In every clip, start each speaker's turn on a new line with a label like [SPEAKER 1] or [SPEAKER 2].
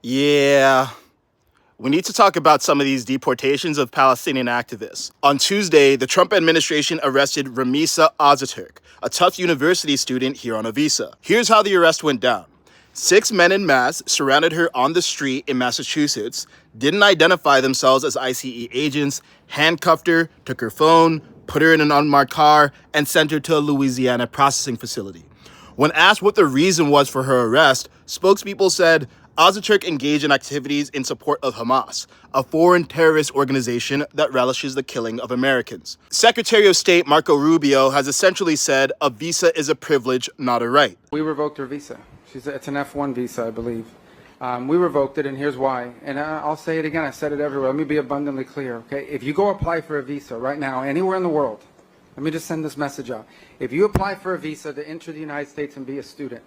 [SPEAKER 1] Yeah, we need to talk about some of these deportations of Palestinian activists. On Tuesday, the Trump administration arrested Ramisa Azaturk, a Tufts University student here on a visa. Here's how the arrest went down. 6 men in mass surrounded her on the street in Massachusetts, didn't identify themselves as ICE agents, handcuffed her, took her phone, put her in an unmarked car, and sent her to a Louisiana processing facility. When asked what the reason was for her arrest, spokespeople said Azaturk engaged in activities in support of Hamas, a foreign terrorist organization that relishes the killing of Americans. Secretary of State Marco Rubio has essentially said a visa is a privilege, not a right.
[SPEAKER 2] We revoked her visa. It's an F1 visa, I believe. We revoked it, and here's why. And I'll say it again. I said it everywhere. Let me be abundantly clear, okay? If you go apply for a visa right now, anywhere in the world, let me just send this message out. If you apply for a visa to enter the United States and be a student,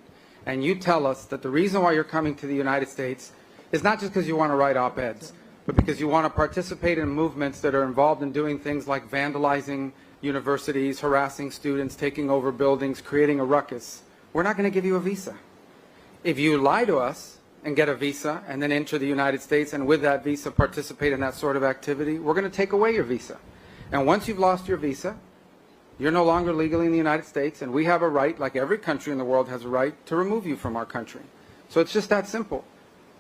[SPEAKER 2] and you tell us that the reason why you're coming to the United States is not just because you want to write op-eds, but because you want to participate in movements that are involved in doing things like vandalizing universities, harassing students, taking over buildings, creating a ruckus, we're not going to give you a visa. If you lie to us and get a visa and then enter the United States and with that visa participate in that sort of activity, we're going to take away your visa. And once you've lost your visa, you're no longer legally in the United States, and we have a right, like every country in the world has a right, to remove you from our country. So it's just that simple.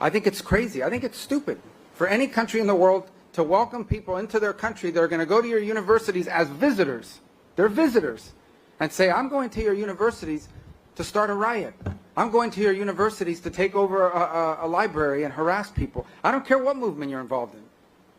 [SPEAKER 2] I think it's crazy. I think it's stupid for any country in the world to welcome people into their country that are going to go to your universities as visitors. They're visitors. And say, I'm going to your universities to start a riot. I'm going to your universities to take over a library and harass people. I don't care what movement you're involved in.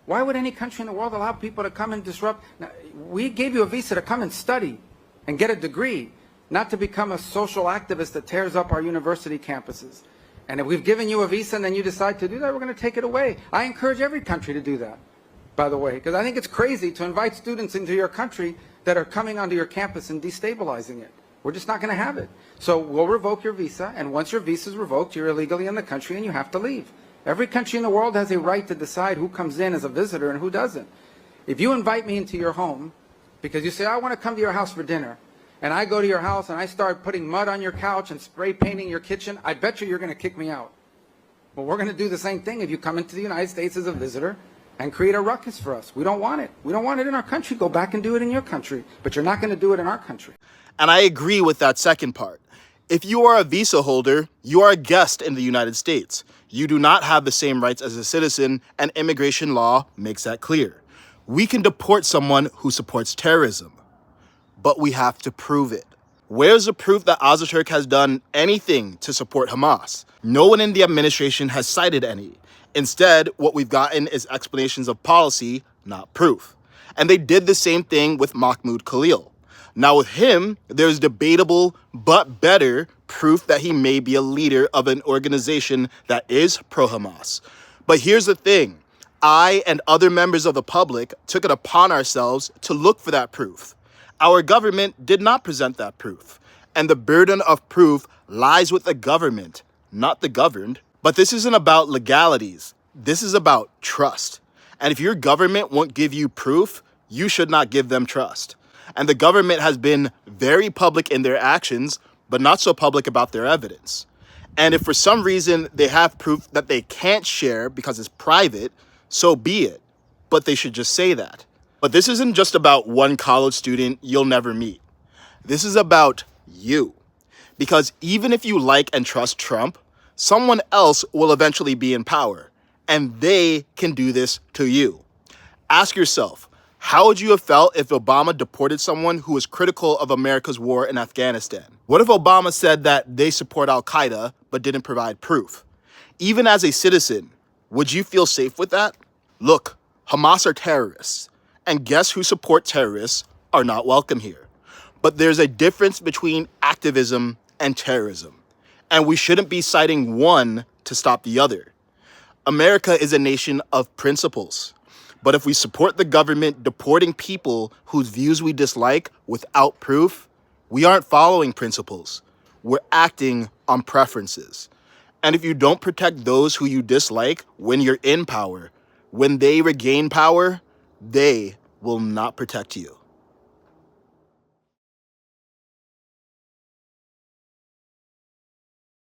[SPEAKER 2] Why would any country in the world allow people to come and disrupt? Now, we gave you a visa to come and study and get a degree, not to become a social activist that tears up our university campuses. And if we've given you a visa and then you decide to do that, we're going to take it away. I encourage every country to do that, by the way, because I think it's crazy to invite students into your country that are coming onto your campus and destabilizing it. We're just not going to have it. So we'll revoke your visa, and once your visa is revoked, you're illegally in the country and you have to leave. Every country in the world has a right to decide who comes in as a visitor and who doesn't. If you invite me into your home because you say, I want to come to your house for dinner, and I go to your house and I start putting mud on your couch and spray painting your kitchen, I bet you're going to kick me out. Well, we're going to do the same thing if you come into the United States as a visitor and create a ruckus for us. We don't want it. We don't want it in our country. Go back and do it in your country. But you're not going to do it in our country.
[SPEAKER 1] And I agree with that second part. If you are a visa holder, you are a guest in the United States. You do not have the same rights as a citizen, and immigration law makes that clear. We can deport someone who supports terrorism, but we have to prove it. Where's the proof that Azaturk has done anything to support Hamas? No one in the administration has cited any. Instead, what we've gotten is explanations of policy, not proof. And they did the same thing with Mahmoud Khalil. Now with him, there's debatable but better proof that he may be a leader of an organization that is pro-Hamas. But here's the thing. I and other members of the public took it upon ourselves to look for that proof. Our government did not present that proof. And the burden of proof lies with the government, not the governed. But this isn't about legalities. This is about trust. And if your government won't give you proof, you should not give them trust. And the government has been very public in their actions, but not so public about their evidence. And if for some reason they have proof that they can't share because it's private, so be it. But they should just say that. But this isn't just about one college student you'll never meet. This is about you. Because even if you like and trust Trump, someone else will eventually be in power, and they can do this to you. Ask yourself, how would you have felt if Obama deported someone who was critical of America's war in Afghanistan? What if Obama said that they support al-Qaeda but didn't provide proof? Even as a citizen, would you feel safe with that? Look, Hamas are terrorists, and guests who support terrorists are not welcome here. But there's a difference between activism and terrorism, and we shouldn't be citing one to stop the other. America is a nation of principles. But if we support the government deporting people whose views we dislike without proof, we aren't following principles. We're acting on preferences. And if you don't protect those who you dislike when you're in power, when they regain power, they will not protect you.